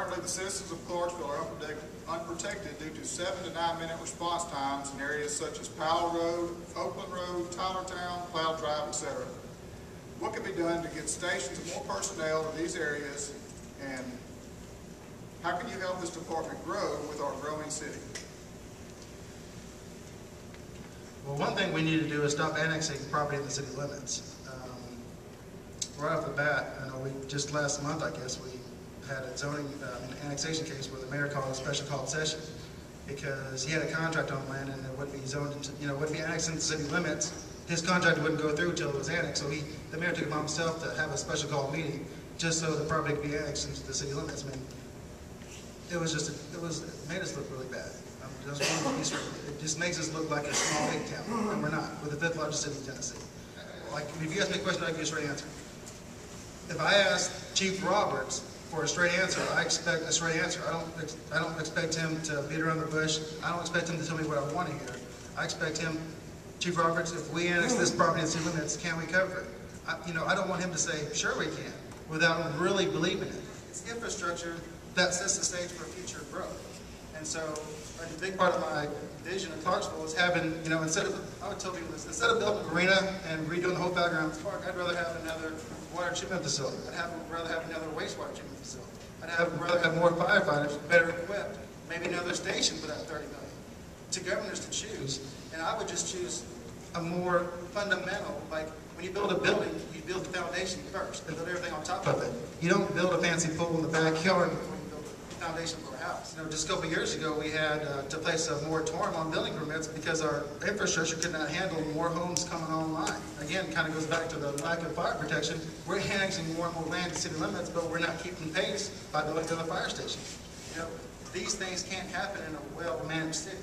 Currently, the citizens of Clarksville are unprotected due to 7 to 9 minute response times in areas such as Powell Road, Oakland Road, Tylertown, Cloud Drive, etc. What can be done to get stations and more personnel to these areas, and how can you help this department grow with our growing city? Well, one thing we need to do is stop annexing property in the city limits. Right off the bat, just last month, I guess, we had a zoning annexation case where the mayor called a special called session because he had a contract on land and it wouldn't be zoned into, wouldn't be annexed into city limits. His contract wouldn't go through until it was annexed, so the mayor took it upon himself to have a special call meeting just so the property could be annexed into the city limits. I mean, it made us look really bad. It just makes us look like a small big town, and we're not. We're the 5th largest city in Tennessee. Like, if you ask me a question, I give you a straight answer. If I ask Chief Roberts for a straight answer, I expect a straight answer. I don't expect him to beat around the bush. I don't expect him to tell me what I want to hear. I expect him, Chief Roberts, if we annex this property in city limits, can we cover it? I don't want him to say, sure we can, without really believing it. It's infrastructure that sets the stage for future growth. And so a big part of my vision in Clarksville is having, I would tell people this, instead of building a marina and redoing the whole Fairgrounds Park, I'd rather have another water treatment facility. I'd rather have another wastewater treatment facility. I'd rather have more firefighters, better equipped, maybe another station for that $30 million. To governors to choose, and I would just choose a more fundamental, like when you build a building, you build the foundation first and build everything on top of it. You don't build a fancy pool in the backyard before you build the foundation for a house. Just a couple of years ago, we had to place a moratorium on building permits because our infrastructure could not handle more homes coming online. Again, it kind of goes back to the lack of fire protection. We're annexing more and more land to city limits, but we're not keeping pace by building another fire station. These things can't happen in a well-managed city.